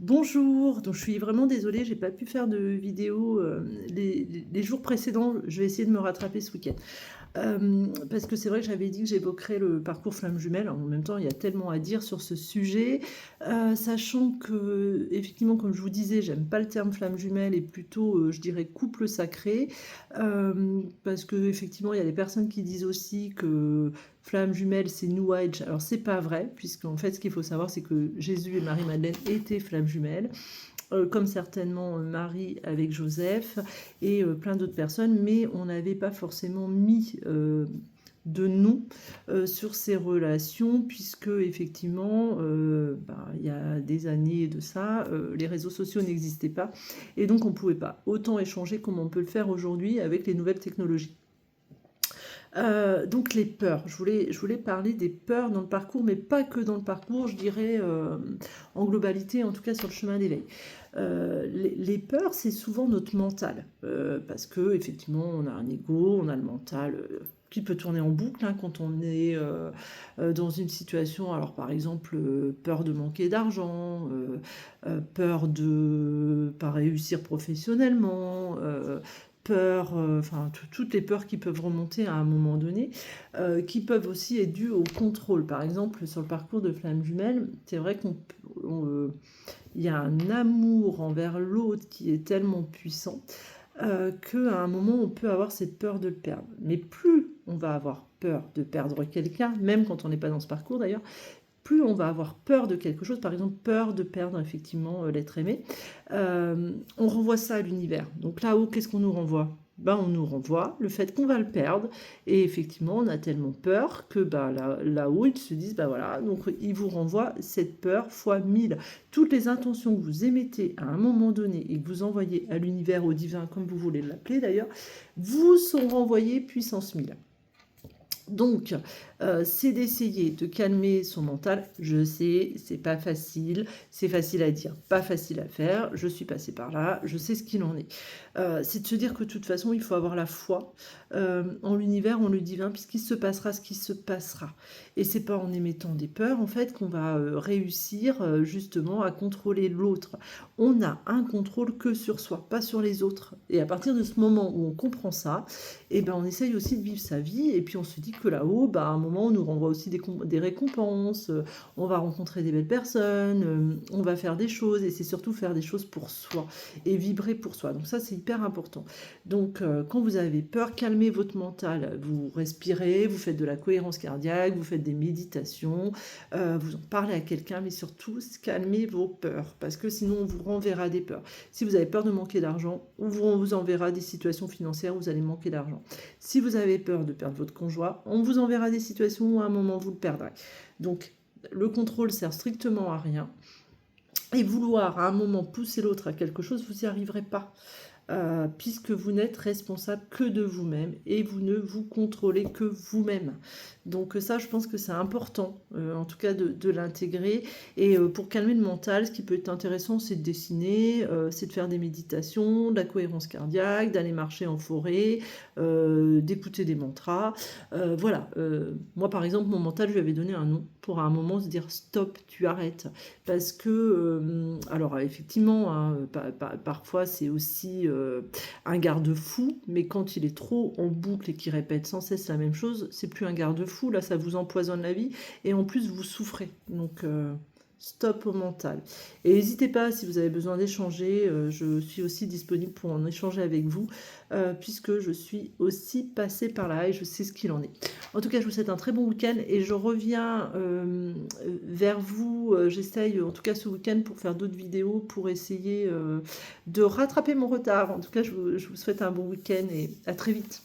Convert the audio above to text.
Bonjour, donc je suis vraiment désolée, j'ai pas pu faire de vidéo les jours précédents. Je vais essayer de me rattraper ce week-end. Parce que c'est vrai que j'avais dit que j'évoquerais le parcours flamme jumelle. En même temps, il y a tellement à dire sur ce sujet, sachant que, effectivement, comme je vous disais, j'aime pas le terme flamme jumelle et plutôt, je dirais couple sacré, parce que effectivement, il y a des personnes qui disent aussi que flamme jumelle, c'est New Age. Alors c'est pas vrai, puisqu'en fait, ce qu'il faut savoir, c'est que Jésus et Marie-Madeleine étaient flammes jumelles, comme certainement Marie avec Joseph et plein d'autres personnes, mais on n'avait pas forcément mis de nom sur ces relations, puisque effectivement, il y a des années de ça, les réseaux sociaux n'existaient pas, et donc on ne pouvait pas autant échanger comme on peut le faire aujourd'hui avec les nouvelles technologies. Donc les peurs, je voulais parler des peurs dans le parcours, mais pas que dans le parcours, je dirais en globalité, en tout cas sur le chemin d'éveil. Les peurs, c'est souvent notre mental, parce que effectivement, on a un ego, on a le mental qui peut tourner en boucle hein, quand on est dans une situation, alors par exemple, peur de manquer d'argent, peur de pas réussir professionnellement, peur, enfin toutes les peurs qui peuvent remonter à un moment donné, qui peuvent aussi être dues au contrôle. Par exemple, sur le parcours de flamme jumelle, c'est vrai il y a un amour envers l'autre qui est tellement puissant qu'à un moment, on peut avoir cette peur de le perdre. Mais plus on va avoir peur de perdre quelqu'un, même quand on n'est pas dans ce parcours d'ailleurs, plus on va avoir peur de quelque chose, par exemple peur de perdre effectivement l'être aimé, on renvoie ça à l'univers. Donc là-haut, qu'est-ce qu'on nous renvoie? Ben, on nous renvoie le fait qu'on va le perdre, et effectivement on a tellement peur que ben, là-haut ils se disent ben voilà, donc ils vous renvoient cette peur fois 1000. Toutes les intentions que vous émettez à un moment donné et que vous envoyez à l'univers, au divin, comme vous voulez l'appeler d'ailleurs, vous sont renvoyées puissance 1000. Donc, c'est d'essayer de calmer son mental. Je sais, c'est facile à dire, pas facile à faire. Je suis passée par là, je sais ce qu'il en est. C'est de se dire que de toute façon, il faut avoir la foi en l'univers, en le divin, puisqu'il se passera ce qui se passera. Et c'est pas en émettant des peurs, en fait, qu'on va réussir justement à contrôler l'autre. On n'a un contrôle que sur soi, pas sur les autres. Et à partir de ce moment où on comprend ça, et ben on essaye aussi de vivre sa vie, et puis on se dit que là-haut, bah, à un moment, on nous renvoie aussi des récompenses, on va rencontrer des belles personnes, on va faire des choses, et c'est surtout faire des choses pour soi, et vibrer pour soi. Donc ça, c'est hyper important. Donc quand vous avez peur, calmez votre mental, vous respirez, vous faites de la cohérence cardiaque, vous faites des méditations, vous en parlez à quelqu'un, mais surtout, calmez vos peurs, parce que sinon, on vous renverra des peurs. Si vous avez peur de manquer d'argent, on vous enverra des situations financières où vous allez manquer d'argent. Si vous avez peur de perdre votre conjoint, on vous enverra des situations où à un moment vous le perdrez. Donc le contrôle sert strictement à rien. Et vouloir à un moment pousser l'autre à quelque chose, vous n'y arriverez pas. Puisque vous n'êtes responsable que de vous-même et vous ne vous contrôlez que vous-même. Donc ça, je pense que c'est important, en tout cas de l'intégrer. Et pour calmer le mental, ce qui peut être intéressant, c'est de dessiner, c'est de faire des méditations, de la cohérence cardiaque, d'aller marcher en forêt, d'écouter des mantras. Voilà, moi par exemple, mon mental, je lui avais donné un nom pour à un moment se dire stop, tu arrêtes. Parce que, alors effectivement, hein, parfois c'est aussi un garde-fou, mais quand il est trop en boucle et qu'il répète sans cesse la même chose, c'est plus un garde-fou, là ça vous empoisonne la vie, et en plus vous souffrez. Donc stop au mental. Et n'hésitez pas, si vous avez besoin d'échanger, je suis aussi disponible pour en échanger avec vous, puisque je suis aussi passée par là et je sais ce qu'il en est. En tout cas, je vous souhaite un très bon week-end et je reviens vers vous, j'essaye en tout cas ce week-end pour faire d'autres vidéos, pour essayer de rattraper mon retard. En tout cas, je vous souhaite un bon week-end et à très vite.